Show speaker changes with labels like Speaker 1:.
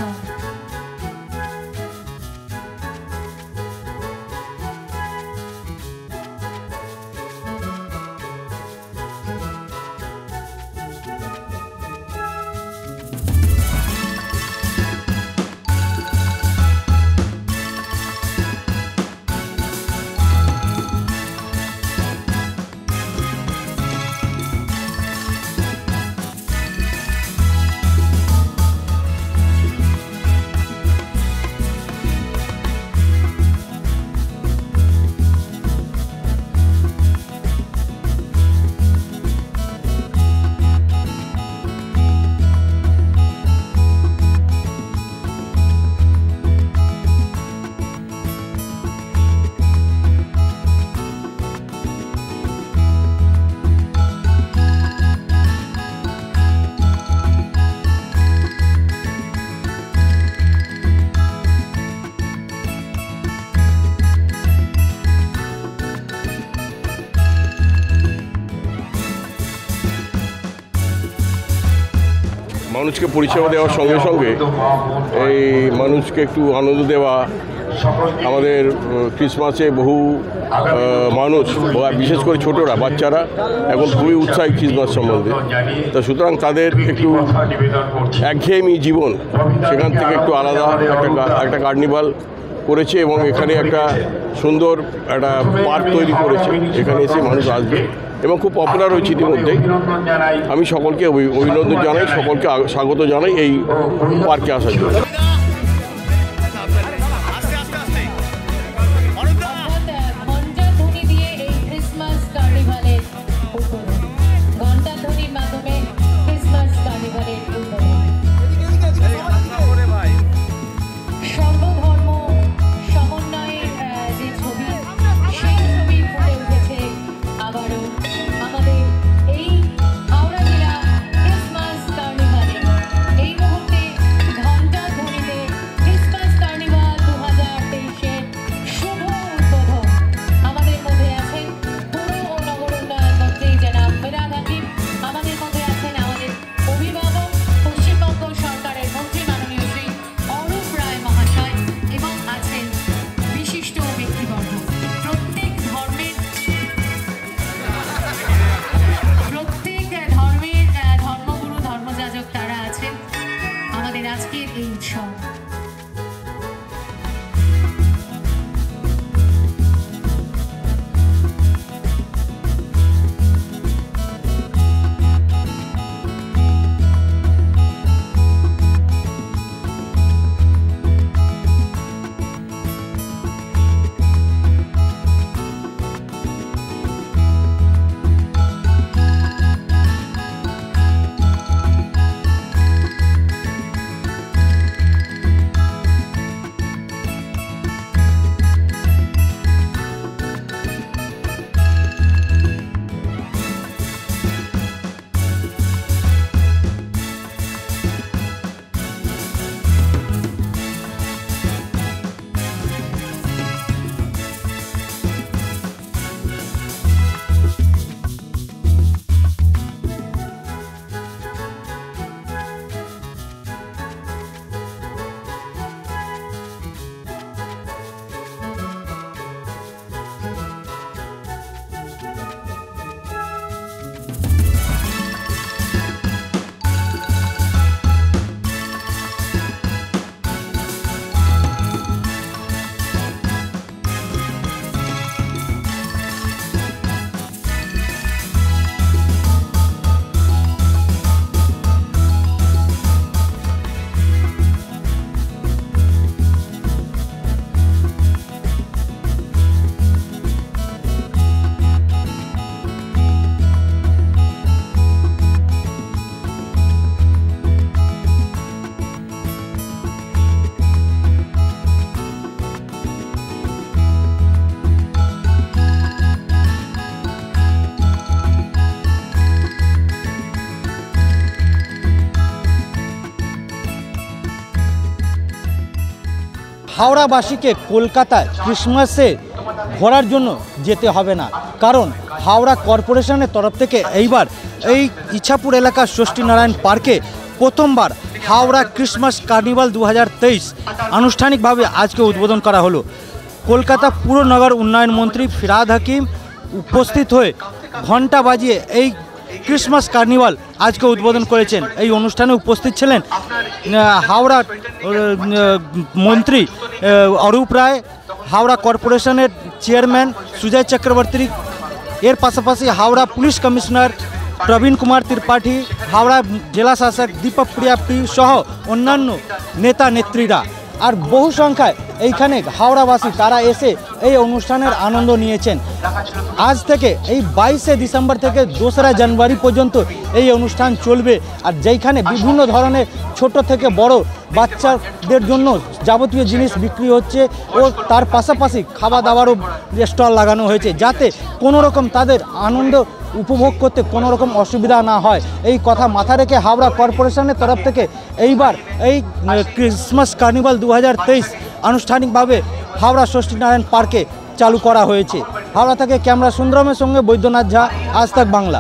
Speaker 1: উৎসব।
Speaker 2: মানুষকে পরিষেবা দেওয়ার সঙ্গে সঙ্গে এই মানুষকে একটু আনন্দ দেওয়া। আমাদের ক্রিসমাসে বহু মানুষ, বিশেষ করে ছোটরা, বাচ্চারা এখন খুবই উৎসাহী ক্রিসমাস সম্বন্ধে। তো সুতরাং তাদের একটু একঘেয়েমি জীবন, সেখান থেকে একটু আলাদা একটা কার্নিভাল করেছে এবং এখানে একটা সুন্দর একটা পার্ক তৈরি করেছে, যেখানে এসে মানুষ আসবে এবং খুব পপুলার হয়েছে ইতিমধ্যেই। আমি সকলকে অভিনন্দন জানাই, সকলকে স্বাগত জানাই এই পার্কে আসার জন্য।
Speaker 1: আজকের এই উৎসব
Speaker 3: হাওড়াবাসীকে কলকাতায় ক্রিসমাসে ঘোরার জন্য যেতে হবে না, কারণ হাওড়া কর্পোরেশনের তরফ থেকে এইবার এই ইছাপুর এলাকার ষষ্ঠীনারায়ণ পার্কে প্রথমবার হাওড়া ক্রিসমাস কার্নিভাল 2023 আনুষ্ঠানিকভাবে আজকে উদ্বোধন করা হলো। কলকাতা পুর নগর উন্নয়ন মন্ত্রী ফিরহাদ হাকিম উপস্থিত হয়ে ঘণ্টা বাজিয়ে এই ক্রিসমাস কার্নিভাল আজকে উদ্বোধন করেছেন। এই অনুষ্ঠানে উপস্থিত ছিলেন হাওড়া মন্ত্রী অরূপ রায়, হাওড়া কর্পোরেশনের চেয়ারম্যান সুজয় চক্রবর্তী, এর পাশাপাশি হাওড়া পুলিশ কমিশনার প্রবীণ কুমার ত্রিপাঠী, হাওড়া জেলা শাসক দীপক প্রিয়াপতি সহ অন্যান্য নেতা নেত্রীরা। আর বহু সংখ্যায় এইখানে হাওড়াবাসী তারা এসে এই অনুষ্ঠানের আনন্দ নিয়েছেন। আজ থেকে এই 22শে ডিসেম্বর থেকে 2রা জানুয়ারি পর্যন্ত এই অনুষ্ঠান চলবে। আর যেইখানে বিভিন্ন ধরনের ছোট থেকে বড় বাচ্চাদের জন্য যাবতীয় জিনিস বিক্রি হচ্ছে ও তার পাশাপাশি খাওয়া দাওয়ারও স্টল লাগানো হয়েছে, যাতে কোনো রকম তাদের আনন্দ উপভোগ করতে কোনো রকম অসুবিধা না হয়। এই কথা মাথা রেখে হাওড়া কর্পোরেশনের তরফ থেকে এইবার এই ক্রিসমাস কার্নিভাল 2023 আনুষ্ঠানিকভাবে হাওড়া ষষ্ঠীনারায়ণ পার্কে চালু করা হয়েছে। হাওড়া থেকে ক্যামেরা সুন্দরমের সঙ্গে বৈদ্যনাথ ঝা, আজ তাক বাংলা।